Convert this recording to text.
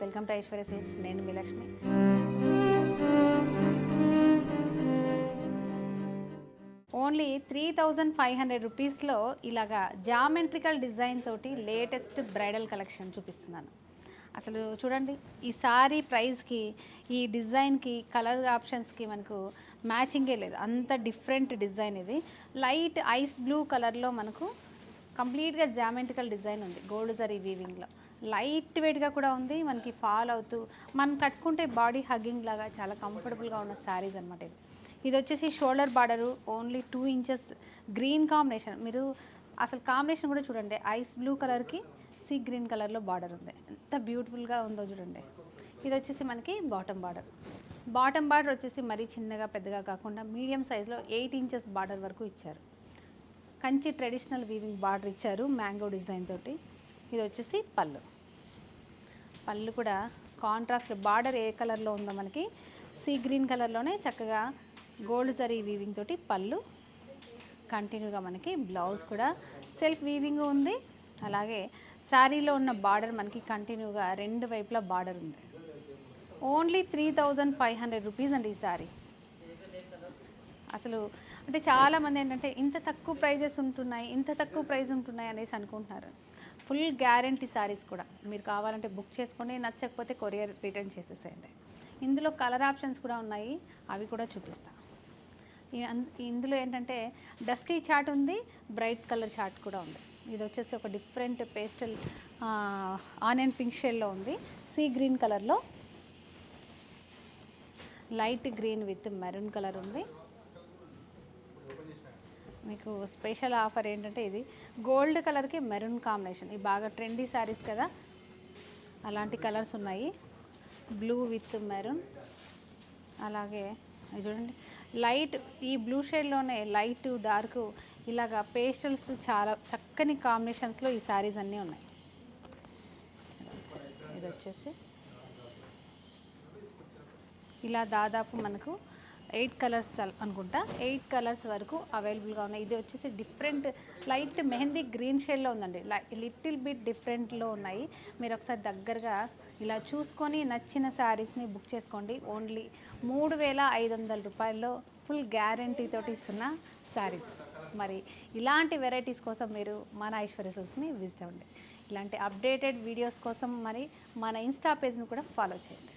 Welcome to Aishwarya silks. నేను మీ Lakshmi. Only 3500 రూపీస్లో ఇలాగా జామెట్రికల్ డిజైన్ తోటి లేటెస్ట్ బ్రైడల్ కలెక్షన్ చూపిస్తున్నాను. అసలు చూడండి, ఈ సారీ ప్రైస్కి, ఈ డిజైన్కి, కలర్ ఆప్షన్స్కి మనకు మ్యాచింగే లేదు. అంత డిఫరెంట్ డిజైన్ ఇది. లైట్ ఐస్ బ్లూ కలర్లో మనకు కంప్లీట్గా జామెట్రికల్ డిజైన్ ఉంది, గోల్డ్ జరీ వీవింగ్లో. లైట్ వెయిట్గా కూడా ఉంది, మనకి ఫాల్ అవుతూ మనం కట్టుకుంటే బాడీ హగ్గింగ్ లాగా చాలా కంఫర్టబుల్గా ఉన్న శారీస్ అనమాట. ఇది వచ్చేసి shoulder border, only 2 inches green combination. మీరు అసలు కాంబినేషన్ కూడా చూడండి, ఐస్ బ్లూ కలర్కి సీ గ్రీన్ కలర్లో బార్డర్ ఉంది. ఎంత బ్యూటిఫుల్గా ఉందో చూడండి. ఇది వచ్చేసి మనకి బాటమ్ బార్డర్. బాటమ్ బార్డర్ వచ్చేసి మరీ చిన్నగా పెద్దగా కాకుండా మీడియం సైజులో 8 ఇంచెస్ బార్డర్ వరకు ఇచ్చారు. కంచి ట్రెడిషనల్ వీవింగ్ బార్డర్ ఇచ్చారు మ్యాంగో డిజైన్ తోటి. ఇది వచ్చేసి పళ్ళు. పళ్ళు కూడా కాంట్రాస్ట్, బార్డర్ ఏ కలర్లో ఉందో మనకి సీ గ్రీన్ కలర్లోనే చక్కగా గోల్డ్ జరీ వీవింగ్ తోటి పళ్ళు. కంటిన్యూగా మనకి బ్లౌజ్ కూడా సెల్ఫ్ వీవింగ్ ఉంది. అలాగే శారీలో ఉన్న బార్డర్ మనకి కంటిన్యూగా రెండు వైపులా బార్డర్ ఉంది. ఓన్లీ 3500 రూపీస్ అండి ఈ శారీ. అసలు అంటే చాలామంది ఏంటంటే ఇంత తక్కువ ప్రైజెస్ ఉంటున్నాయి, ఇంత తక్కువ ప్రైస్ ఉంటున్నాయి అనేసి అనుకుంటున్నారు. ఫుల్ గ్యారంటీ శారీస్ కూడా. మీరు కావాలంటే బుక్ చేసుకొని, నచ్చకపోతే కొరియర్ రిటర్న్ చేసేసేయండి. ఇందులో కలర్ ఆప్షన్స్ కూడా ఉన్నాయి, అవి కూడా చూపిస్తాను. ఇందులో ఏంటంటే డస్టీ చార్ట్ ఉంది, బ్రైట్ కలర్ చార్ట్ కూడా ఉంది. ఇది వచ్చేసి ఒక డిఫరెంట్ పేస్టల్ ఆనియన్ పింక్ షేడ్లో ఉంది, సీ గ్రీన్ కలర్లో light green with maroon colour ఉంది. మీకు స్పెషల్ ఆఫర్ ఏంటంటే ఇది గోల్డ్ కలర్కి మెరూన్ కాంబినేషన్. ఇవి బాగా ట్రెండీ శారీస్ కదా, అలాంటి కలర్స్ ఉన్నాయి. బ్లూ విత్ మెరూన్, అలాగే చూడండి లైట్ ఈ బ్లూ షేడ్లోనే లైట్ డార్క్ ఇలాగా పేస్టల్స్ చాలా చక్కని కాంబినేషన్స్లో ఈ శారీస్ అన్నీ ఉన్నాయి. ఇది వచ్చేసి ఇలా దాదాపు మనకు 8 కలర్స్ అనుకుంటా, 8 కలర్స్ వరకు అవైలబుల్గా ఉన్నాయి. ఇది వచ్చేసి డిఫరెంట్ లైట్ మెహందీ గ్రీన్ షేడ్లో ఉందండి, లిటిల్ బిట్ డిఫరెంట్లో ఉన్నాయి. మీరు ఒకసారి దగ్గరగా ఇలా చూసుకొని నచ్చిన శారీస్ని బుక్ చేసుకోండి. ఓన్లీ 3500 రూపాయల్లో ఫుల్ గ్యారంటీ తోటి ఇస్తున్న శారీస్. మరి ఇలాంటి వెరైటీస్ కోసం మీరు మన ఐశ్వర్య సిల్క్స్ని విజిట్ అవ్వండి. ఇలాంటి అప్డేటెడ్ వీడియోస్ కోసం మరి మన ఇన్స్టా పేజ్ని కూడా ఫాలో చేయండి.